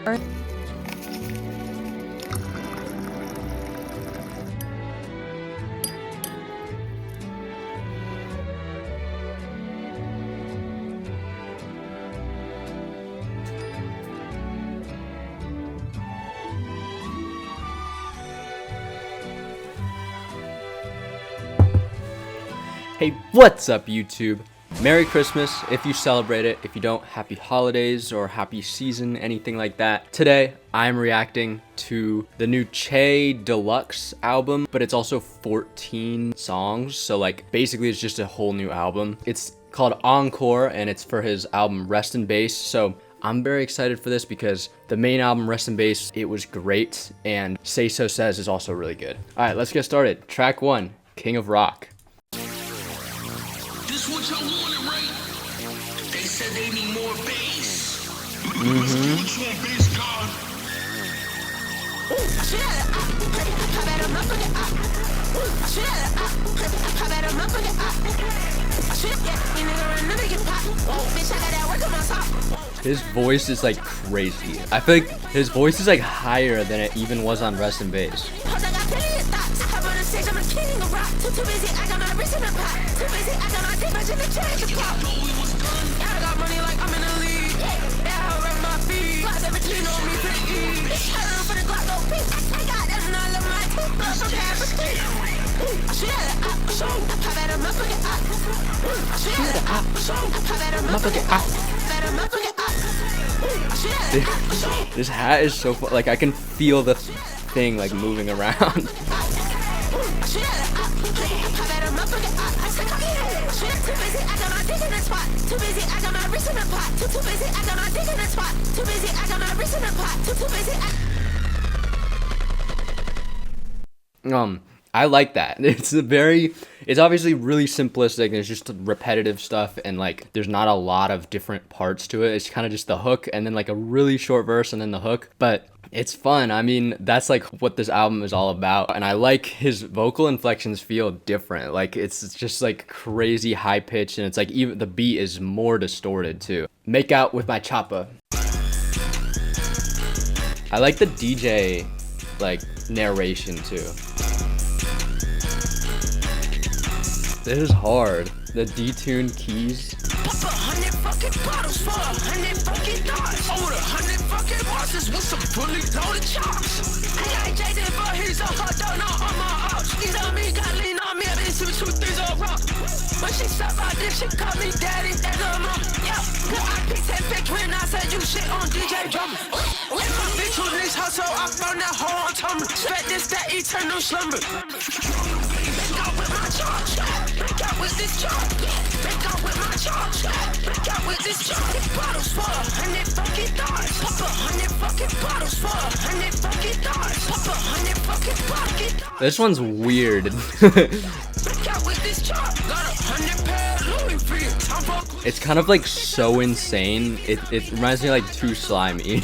Hey, what's up YouTube? Merry Christmas if you celebrate it. If you don't, happy holidays or happy season, anything like that. Today, I'm reacting to the new Che Deluxe album, but it's also 14 songs. So like basically it's just a whole new album. It's called ENCORE and it's for his album Rest in Bass. So I'm very excited for this because the main album, Rest in Bass, it was great. And Say So Says is also really good. All right, let's get started. Track 1, King of Rock. This what y'all wanted, right? They said they need more bass. Which one bass god? His voice is like crazy. I feel like his voice is like higher than it even was on Rest in Bass. This hat is so fun. Like I can feel the thing like moving around. I like that. It's obviously really simplistic. It's just repetitive stuff and like there's not a lot of different parts to it. It's kind of just the hook and then like a really short verse and then the hook, but it's fun. I mean, that's like what this album is all about. And I like his vocal inflections feel different. Like it's just like crazy high pitched and it's like even the beat is more distorted too. Make Out With My Choppa. I like the DJ like narration too. This is hard. The detuned keys. Pop 100 fucking bottles for 100 fucking dollars. Over 100 fucking horses with some fully loaded chops. I got Jason for his own hot dog, not on my ops. He's on me, got lean on me, I've been two things all wrong. When she suck my dick, she call me daddy, that's her mom. Yeah, cause I picked that bitch when I said you shit on DJ drummer. When my bitch was this hustle, I found that whole on Tumblr. Spent this, that eternal slumber. Break out with my charge. Break out with this charge. Break out with my charge. Break out with this charge. Bottles for 100 fucking dollars. Pop 100 fucking bottles for 100 fucking dollars. Pop 100 fucking bottles. This one's weird. Break out with this charge. Got 100 pair of Louis V. It's kind of like so insane. It reminds me of like Too Slimy.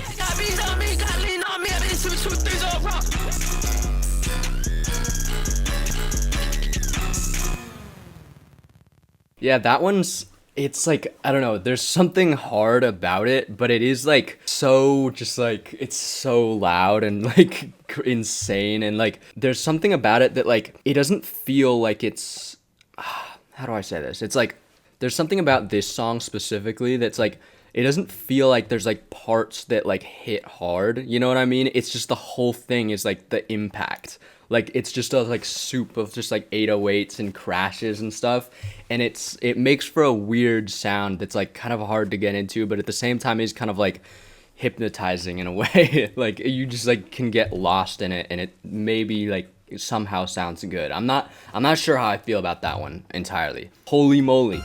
Yeah, that one's, it's like, I don't know, there's something hard about it, but it is like so just like, it's so loud and like insane. And like, there's something about it that like, it doesn't feel like it's, how do I say this? It's like, there's something about this song specifically that's like, it doesn't feel like there's like parts that like hit hard. You know what I mean? It's just the whole thing is like the impact. Like it's just a like soup of just like 808s and crashes and stuff. And it makes for a weird sound that's like kind of hard to get into, but at the same time is kind of like hypnotizing in a way. Like you just like can get lost in it and it maybe like somehow sounds good. I'm not sure how I feel about that one entirely. Holy moly.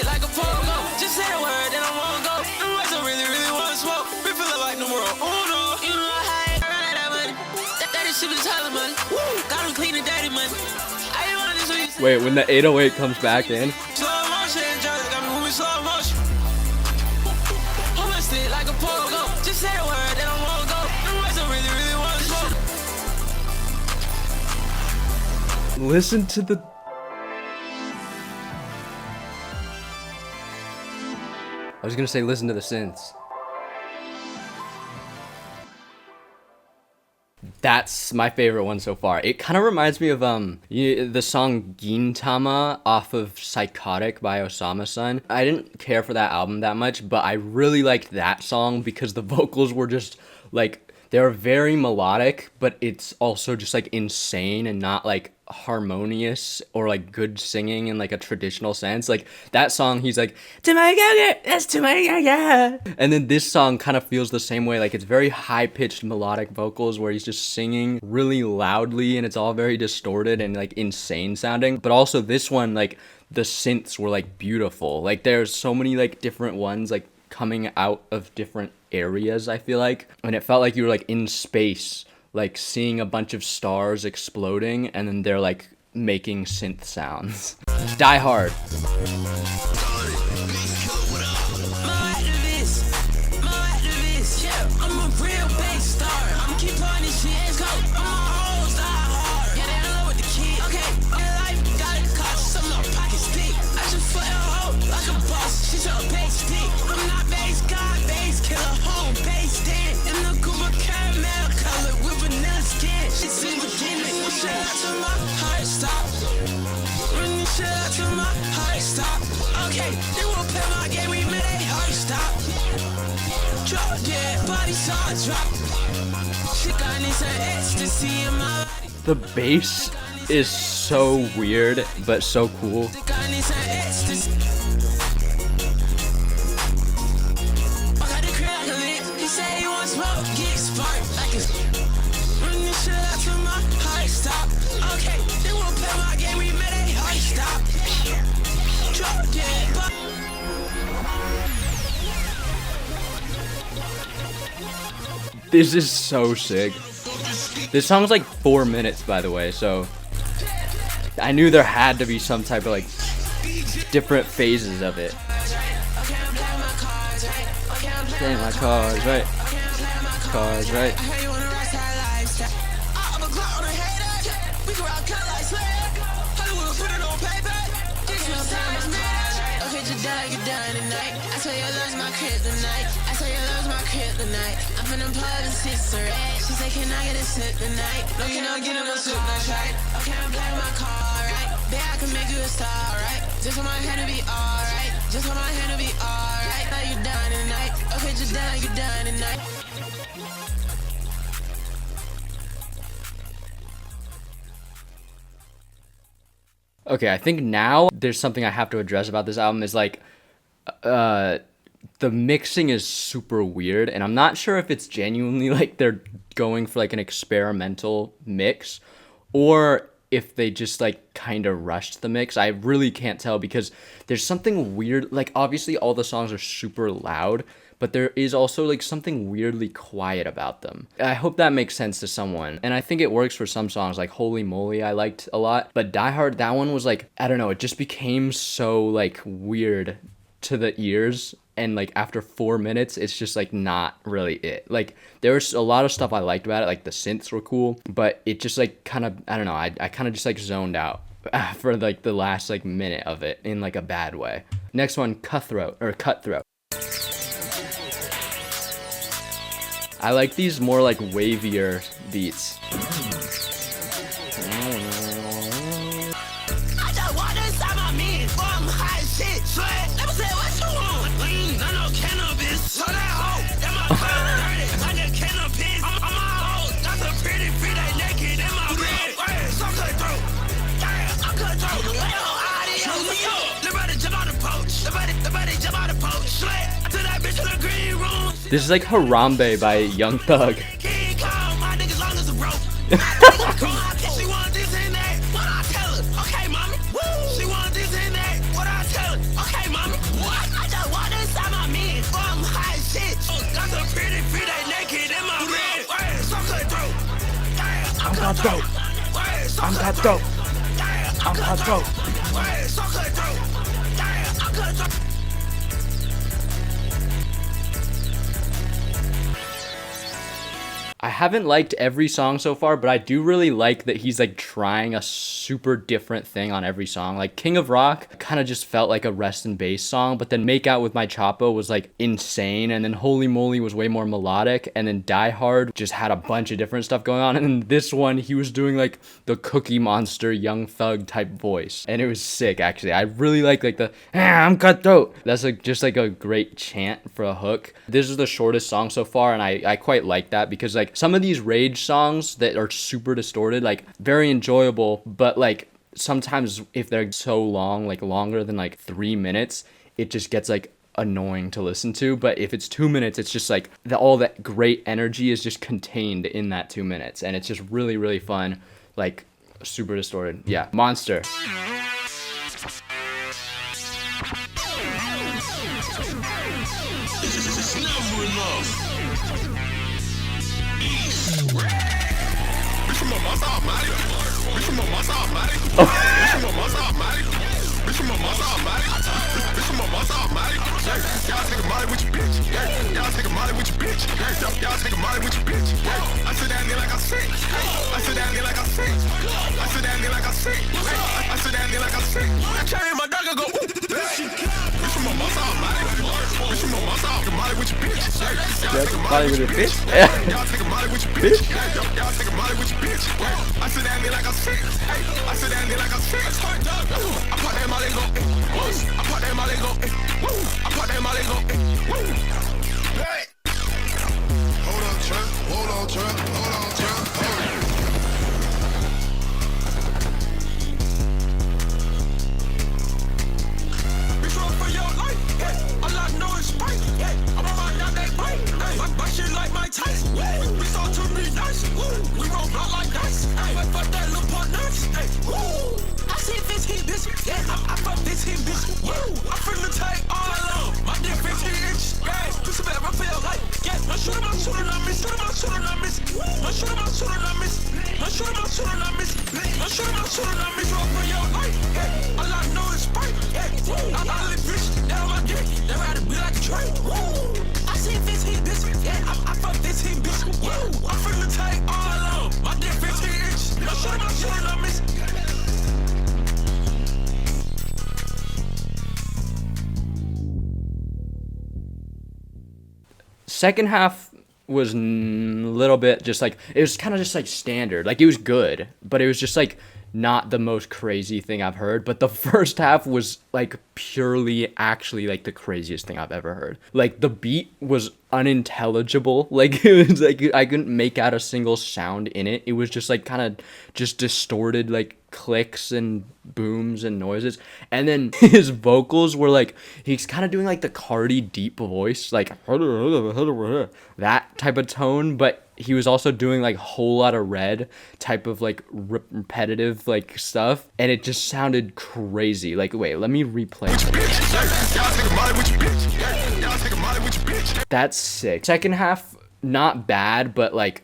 Like a pogo, just say the word and I won't go. sipping Tyler money. Woo, got him clean and dirty money. I ain't want this when you Wait, when the 808 comes back in. slow motion, got me moving slow motion. Hold my stick like a pogo. Just say a word, then I won't go. The rest I really, really want to smoke. Listen to the... I was gonna say listen to the synths. That's my favorite one so far. It kind of reminds me of the song Gintama off of Psychotic by Osama-san. I didn't care for that album that much, but I really liked that song because the vocals were just like, they were very melodic, but it's also just like insane and not like harmonious or like good singing in like a traditional sense. Like that song, he's like, that's to my gaga. And then this song kind of feels the same way. Like it's very high pitched melodic vocals where he's just singing really loudly and it's all very distorted and like insane sounding. But also this one, like the synths were like beautiful. Like there's so many like different ones like coming out of different areas, I feel like, and it felt like you were like in space, like seeing a bunch of stars exploding and then they're like making synth sounds. Die Hard. Okay, they won't play my game, we made a hard stop. Drop dead, body saw drop. She got me some ecstasy in my body. The bass is so weird, but so cool. She got me some ecstasy. I got the crowd of it. He said he wants smoke, get sparked like a. Run this shit out to my heart stop. Okay, they won't play my game, we made a hard stop. This is so sick. This song's like 4 minutes, by the way, so I knew there had to be some type of like different phases of it. Play my cards right. Cards right. I tell you love's my kryptonite. I tell you love's my kryptonite. I'm finna plug the sister, right? She say, can I get a sip tonight? No, can I get him a soup, that's right. Okay, I'm playing my car, right? Babe, I can make you a star, right? Just want my hand to be alright. Just want my hand to be alright. Now you done tonight. Okay, just done, you done tonight. Okay, I think now there's something I have to address about this album is like, the mixing is super weird, and I'm not sure if it's genuinely like they're going for like an experimental mix or if they just like kind of rushed the mix. I really can't tell because there's something weird. Like obviously all the songs are super loud, but there is also like something weirdly quiet about them. I hope that makes sense to someone. And I think it works for some songs, like Holy Moly I liked a lot. But Die Hard, that one was like, I don't know, it just became so like weird to the ears. And like after 4 minutes, it's just like not really it. Like there was a lot of stuff I liked about it, like the synths were cool, but it just like kind of, I don't know, I kind of just like zoned out for like the last like minute of it in like a bad way. Next one, Cutthroat. I like these more like wavier beats. I just want inside my meat, I'm high shit, sweat. Let me say what you want. Lean, I know cannabis. So that hoe, that my phone dirty. I get cannabis. I'm my hoe, that's a pretty they naked in my bed. So cutthroat. Damn, I'm cutthroat. Wait on audio. Nobody jump out the poach. Nobody jump out the poach. Sweat. To that bitch in the green room. This is like Harambe by Young Thug. I'm cutthroat. I'm cutthroat. I'm cutthroat. I haven't liked every song so far, but I do really like that he's like trying a super different thing on every song. Like King of Rock kind of just felt like a rest and bass song, but then Make Out with My Chapo was like insane, and then Holy Moly was way more melodic, and then Die Hard just had a bunch of different stuff going on, and then this one he was doing like the Cookie Monster Young Thug type voice, and it was sick actually. I really like the I'm cutthroat. That's like just like a great chant for a hook. This is the shortest song so far, and I quite like that because like some of these rage songs that are super distorted, like very enjoyable, but like sometimes if they're so long, like longer than like 3 minutes, it just gets like annoying to listen to. But if it's 2 minutes, it's just like all that great energy is just contained in that 2 minutes, and it's just really, really fun, like super distorted. Yeah, Monster. Body with your bitch. Bitch. Second half was a little bit just like, it was kind of just like standard. Like it was good, but it was just like not the most crazy thing I've heard. But the first half was like purely actually like the craziest thing I've ever heard. Like the beat was unintelligible. Like it was like I couldn't make out a single sound in it. It was just like kind of just distorted like clicks and booms and noises. And then his vocals were like, he's kind of doing like the Cardi deep voice, like that type of tone, but he was also doing like Whole Lotta Red type of like repetitive like stuff, and it just sounded crazy. Like wait, let me replay that's sick. Second half not bad, but like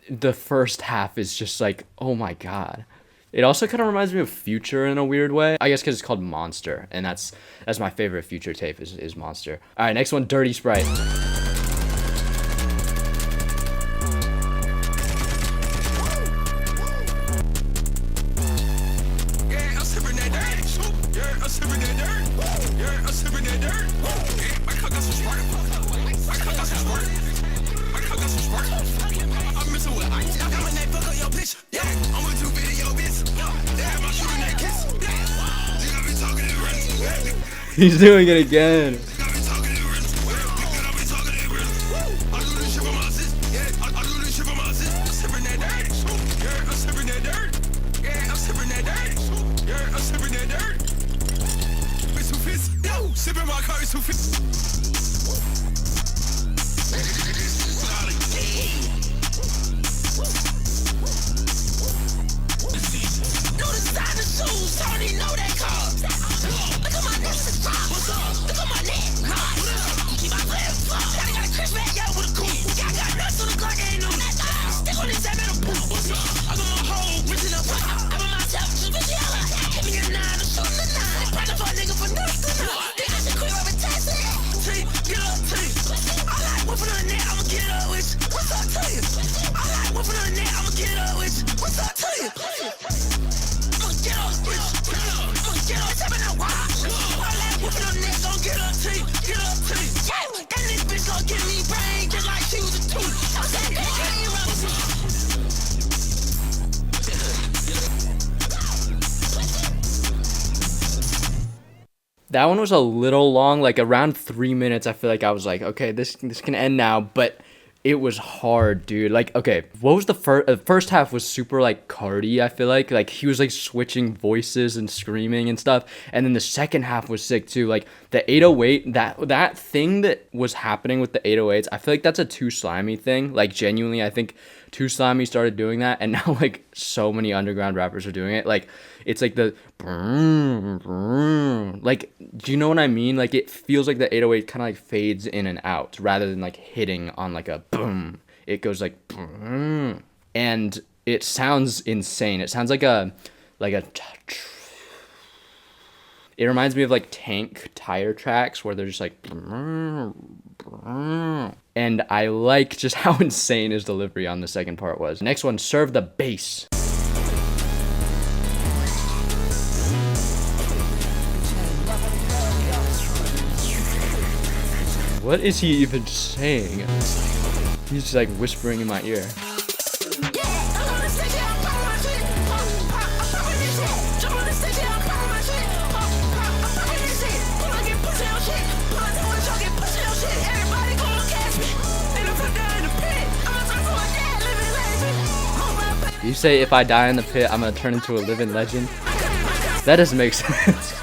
the first half is just like, oh my god. It also kind of reminds me of Future in a weird way. I guess because it's called Monster, and that's my favorite Future tape is Monster. All right, next one, Dirty Sprite. He's doing it again. I'ma get up with you. What's up to you? I'ma get up with you. I'ma get up, tapping that watch. All that whooping on neck, gon' get up to you. Get up to you. Yeah, that this bitch gon' give me brain just like she was a tooth. I was like, hey, can't you run with me? That one was a little long, like around 3 minutes. I feel like I was like, okay, this can end now, but it was hard, dude. Like, okay, what was the first half was super like Cardi, I feel like he was like switching voices and screaming and stuff, and then the second half was sick too. Like the 808, that thing that was happening with the 808s, I feel like that's a Too Slimy thing. Like genuinely, I think Too Slimy started doing that, and now like so many underground rappers are doing it. Like it's like the like, do you know what I mean? Like it feels like the 808 kind of like fades in and out rather than like hitting on like a boom. It goes like and it sounds insane. It sounds like a it reminds me of like tank tire tracks where they're just like and I like just how insane his delivery on the second part was. Next one, Serve the Bass. What is he even saying? He's just like whispering in my ear. You say if I die in the pit, I'm gonna turn into a living legend? That doesn't make sense.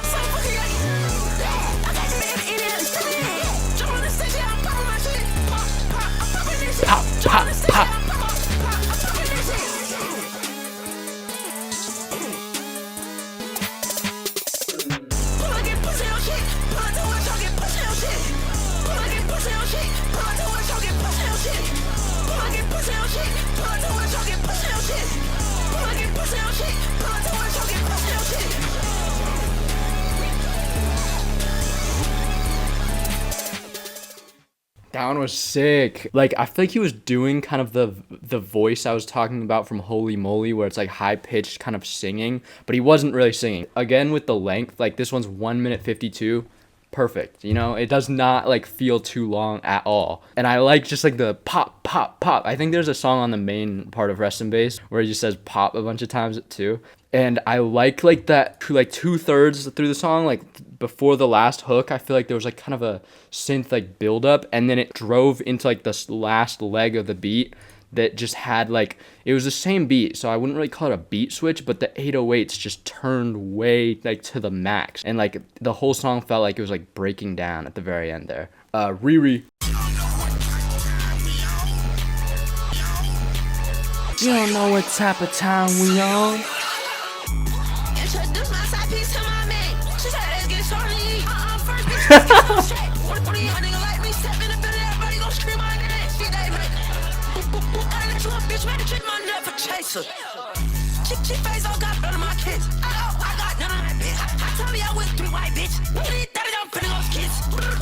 Pop, pop, pop. That one was sick. Like I feel like he was doing kind of the voice I was talking about from Holy Moly, where it's like high pitched kind of singing, but he wasn't really singing. Again with the length, like this one's 1 minute 52. Perfect, you know, it does not like feel too long at all. And I like just like the pop pop pop. I think there's a song on the main part of Rest in Bass where he just says pop a bunch of times too. And I like that like 2/3 through the song, like before the last hook, I feel like there was like kind of a synth like build up, and then it drove into like this last leg of the beat that just had like, it was the same beat, so I wouldn't really call it a beat switch, but the 808s just turned way like to the max, and like the whole song felt like it was like breaking down at the very end there. Riri. You don't know what type of time we on. Introduce my side piece to my man. She said, let's get started. First bitch, let's get straight. What do you nigga like me? Step in the building, everybody gon' scream my name. Shit, they make. I let you a bitch, man, to trick my nut for chaser. Chick face all got blood on my kids. I got none on that bitch. I told me I with 3 white bitch. What do you think I'm finna those kids?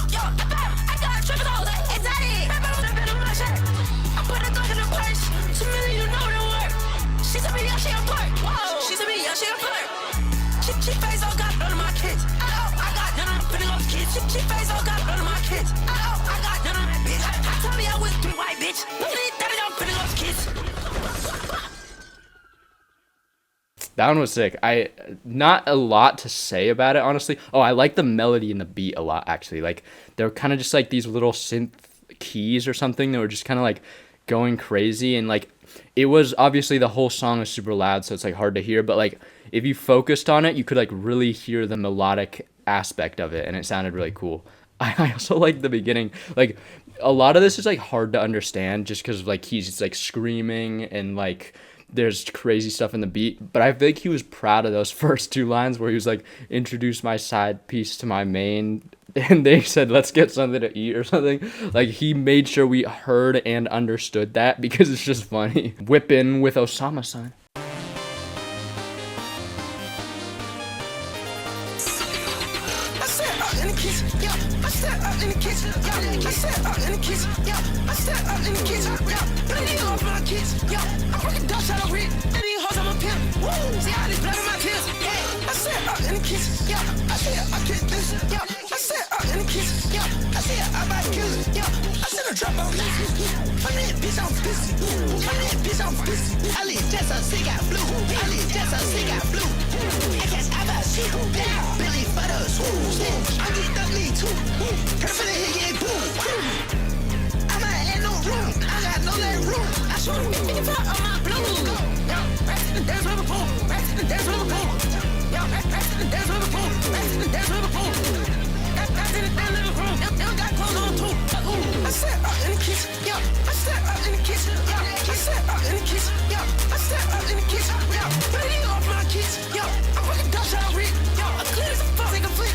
Yo, I got trippin' all that. It's that it. I put a thug in the purse. 2 million, you know the word. She said me, yeah, she a flirt. Whoa. She said me, yeah, she a flirt. Chick face all got blood on my kids. I got none on finna those kids. Chick face all got blood on my kids. I got none on that bitch. I told me I with 3 white bitch. What do you think I'm finna those kids? That one was sick. Not a lot to say about it, honestly. Oh, I like the melody and the beat a lot, actually. Like, they're kind of just like these little synth keys or something that were just kind of like going crazy. And like, it was obviously the whole song is super loud, so it's like hard to hear. But like, if you focused on it, you could like really hear the melodic aspect of it, and it sounded really cool. I also like the beginning. Like, a lot of this is like hard to understand just because like he's just like screaming and like there's crazy stuff in the beat, but I think he was proud of those first 2 lines where he was like, introduce my side piece to my main, and they said, let's get something to eat or something. Like, he made sure we heard and understood that because it's just funny. Whippin' with Osama-san. I said, in the kitchen, yeah. I step up in the kitchen, yeah. I step up in the kitchen, yeah. I step up in the kitchen, yeah. Plenty off my kids, yeah. I'm working Dutch out of Rick, and these hoes I'm a pimp. Woo, see how they blood in my tears, yeah. I step up in the kitchen, yeah. I see it, I get this, yeah. I step up in the kitchen, yeah. I see it, I might kill it, yeah. I send a drop on this, my nigga bitch I'm busy, my nigga bitch I'm busy. I live just a sick out blue, I live just a sick out blue. I guess I'm a shit, Billy Butter, I get ugly too. Perfect hit, boom. I might have no room. I got no leg room. I shoot him in the front of my blue. Yo, rest in the dance with a pool. Rest in the dance with a pool. Yo, rest in the dance with a pool. Rest in the dance with a pool. Rest in the dance living room. Yo, got clothes on too. I step up in the kitchen. Yo, I step up in the kitchen. Yo, I step up in the kitchen. Yo, I step up in the kitchen. Yo, plenty off my kids. Yo, I'm working Dutch out of Rick. Yo, I'm clear as a fuck, take a flick.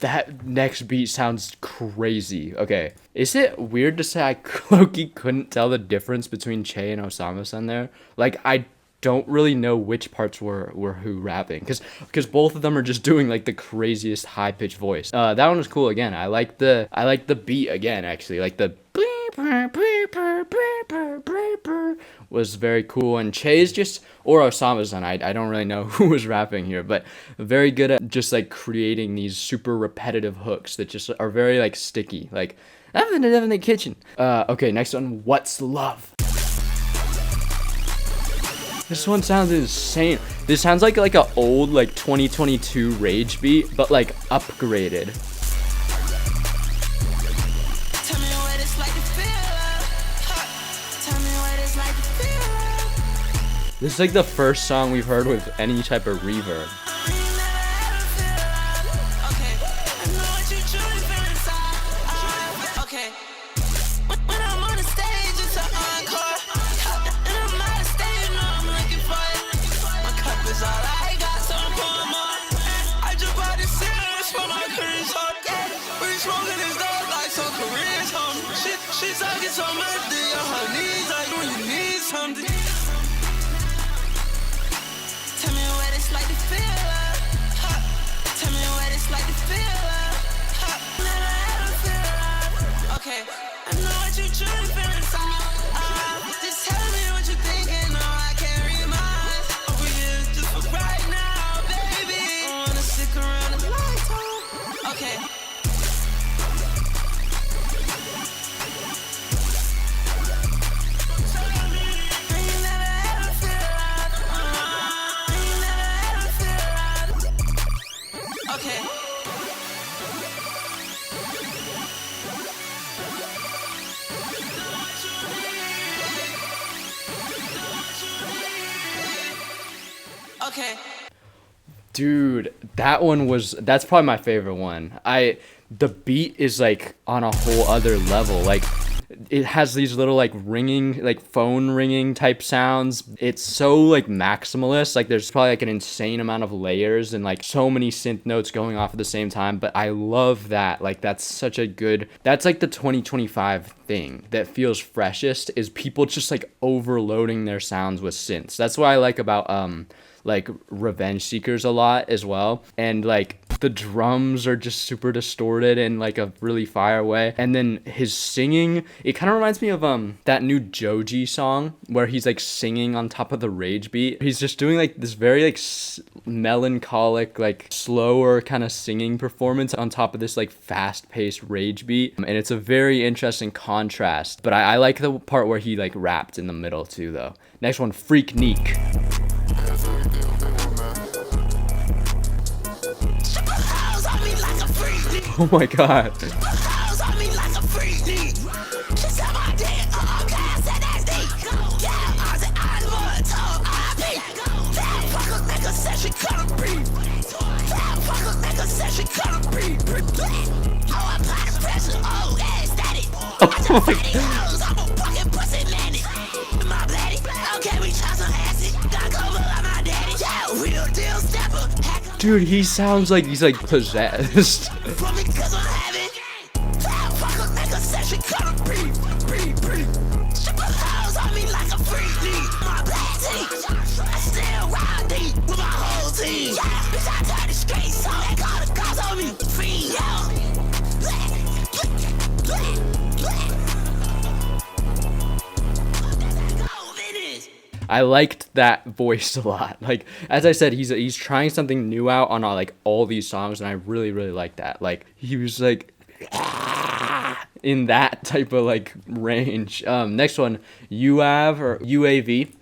That next beat sounds crazy. Okay, is it weird to say I low-key couldn't tell the difference between Che and Osama-san there? Like, I don't really know which parts were who rapping, because both of them are just doing like the craziest high-pitched voice. That one was cool again. I like the beat again, actually. Like the was very cool, and Che's just, or Osama-san, I don't really know who was rapping here, but very good at just like creating these super repetitive hooks that just are very like sticky, like I'm in the kitchen. Okay, next one, What's Love? This one sounds insane. This sounds like a old like 2022 Rage beat, but like upgraded. This is like the first song we've heard with any type of reverb. Okay. When I'm on the stage, it's an encore. And I'm out of stage, you know I'm looking for it. My cup is all I got, so I'm pouring more. I just bought this serious for my career's hard. We smoking this dog like some career's home. She talking so much, they on her knees, like when you need something. Tell me what it's like to feel love. Tell me what it's like to feel love. Never ever feel love. Okay, I know what you truly feel inside. Just tell me what you're thinking. No, I can't read minds. Over here just for right now, baby. I wanna stick around a lifetime. Okay. Okay. Dude, that's probably my favorite one. The beat is like on a whole other level. Like it has these little like ringing, like phone ringing type sounds. It's so like maximalist. Like there's probably like an insane amount of layers and like so many synth notes going off at the same time. But I love that. Like that's like the 2025 thing that feels freshest, is people just like overloading their sounds with synths. That's what I like about like Revenge Seekers a lot as well. And like the drums are just super distorted in like a really fire way. And then his singing, it kind of reminds me of that new Joji song where he's like singing on top of the Rage beat. He's just doing like this very like melancholic, like slower kind of singing performance on top of this like fast-paced Rage beat. And it's a very interesting contrast. But I like the part where he like rapped in the middle too though. Next one, Freak Neek. Oh my god. Oh my god. Dude, he sounds like he's like possessed. freely. My black team, I still ride deep with my whole team. Yeah, bitch, I turn the streets on. They call the cops on me. Free, I liked that voice a lot. Like, as I said, he's trying something new out on like all these songs, and I really like that. Like, he was like in that type of like range. Next one, UAV or UAV.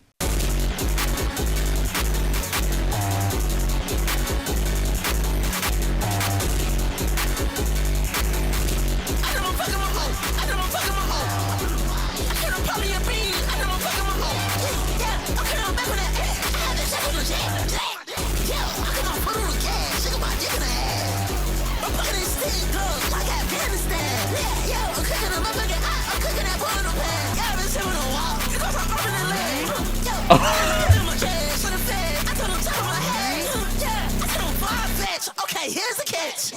Okay, here's the catch.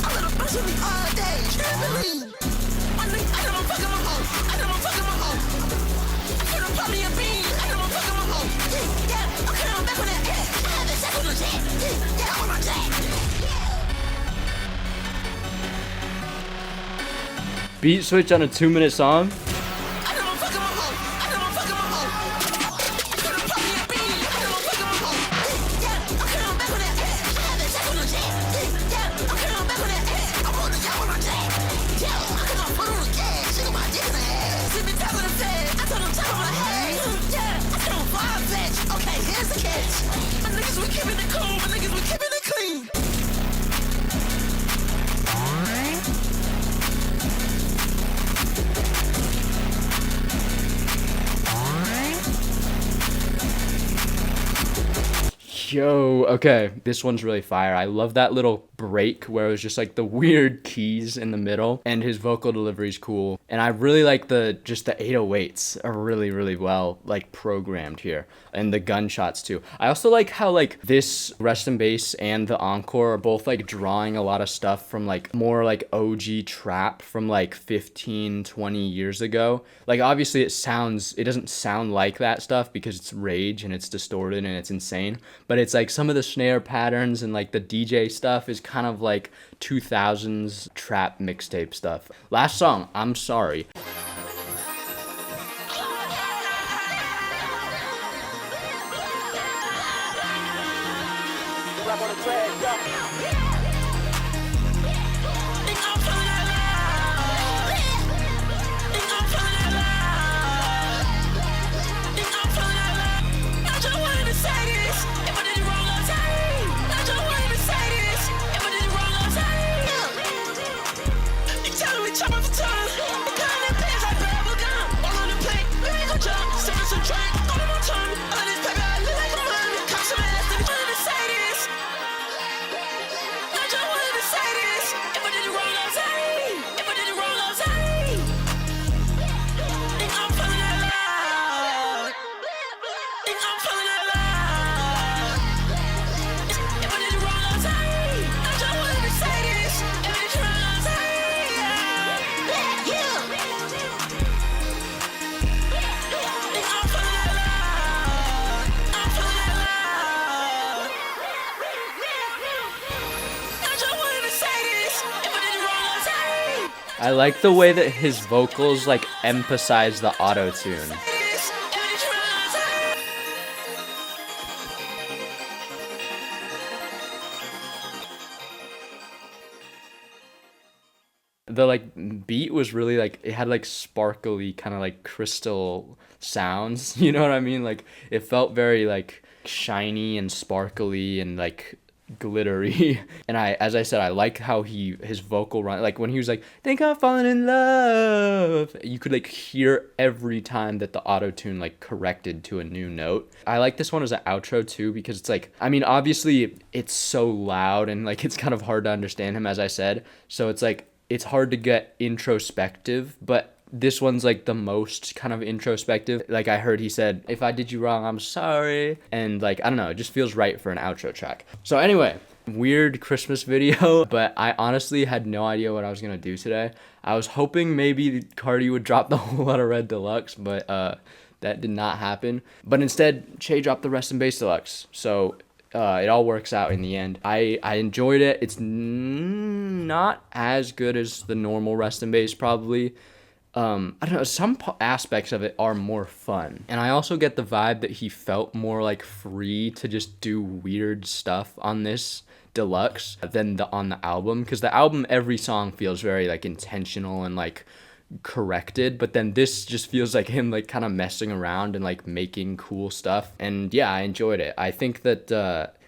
I'm gonna brush with me all day. Trampoline. I know I'm fucking my hoe. I know I'm fucking my hoe. I could've pop me a bean. I know I'm fucking my hoe. Yeah, okay, I'm back on that. I had that sex on the jet. Yeah, on my jet. Beat switch on a 2-minute song. Yo, okay, this one's really fire. I love that little break where it was just like the weird keys in the middle, and his vocal delivery is cool. And I really like the 808s are really well like programmed here, and the gunshots too. I also like how like this Rest in Bass and the Encore are both like drawing a lot of stuff from like more like OG trap from like 15-20 years ago. Like obviously it doesn't sound like that stuff because it's rage and it's distorted and it's insane, but it's like some of the snare patterns and like the DJ stuff is kind of like 2000s trap mixtape stuff. Last song, I'm Sorry. I like the way that his vocals like emphasize the auto-tune. The like beat was really like, it had like sparkly kind of like crystal sounds, you know what I mean? Like it felt very like shiny and sparkly and like glittery. And as I said, I like how his vocal run, like when he was like, think I'm falling in love, you could like hear every time that the auto-tune like corrected to a new note. I like this one as an outro too, because it's like, I mean, obviously it's so loud and like it's kind of hard to understand him, as I said, so it's like it's hard to get introspective, but this one's like the most kind of introspective. Like I heard he said, if I did you wrong, I'm sorry. And like, I don't know, it just feels right for an outro track. So anyway, weird Christmas video, but I honestly had no idea what I was gonna do today. I was hoping maybe Cardi would drop the whole lot of Red Deluxe, but That did not happen. But instead, Che dropped the Rest in Bass Deluxe. So it all works out in the end. I enjoyed it. It's not as good as the normal Rest in Bass, probably. I don't know, some aspects of it are more fun. And I also get the vibe that he felt more like free to just do weird stuff on this deluxe than on the album, because the album, every song feels very like intentional and like corrected, but then this just feels like him like kind of messing around and like making cool stuff. And yeah, I enjoyed it. I think that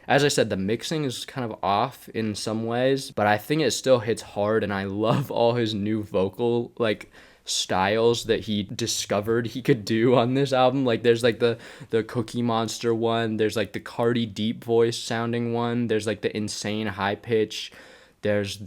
as I said, the mixing is kind of off in some ways, but I think it still hits hard, and I love all his new vocal like styles that he discovered he could do on this album. Like there's like the Cookie Monster one, there's like the Cardi deep voice sounding one, there's like the insane high pitch, there's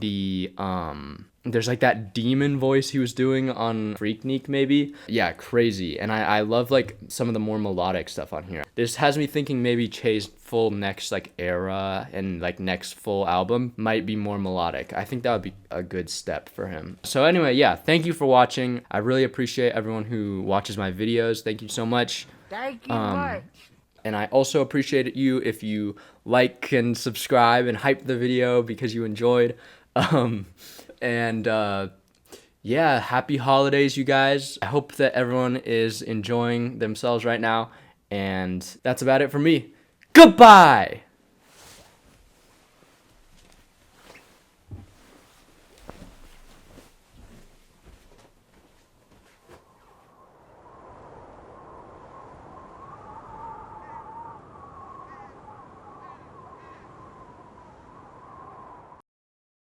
there's like that demon voice he was doing on Freaknik maybe. Yeah, crazy. And I love like some of the more melodic stuff on here. This has me thinking maybe Che's full next like era and like next full album might be more melodic. I think that would be a good step for him. So anyway, yeah, thank you for watching. I really appreciate everyone who watches my videos. Thank you so much. Thank you much. And I also appreciate you if you like and subscribe and hype the video because you enjoyed. Yeah, happy holidays, you guys. I hope that everyone is enjoying themselves right now. And that's about it for me. Goodbye!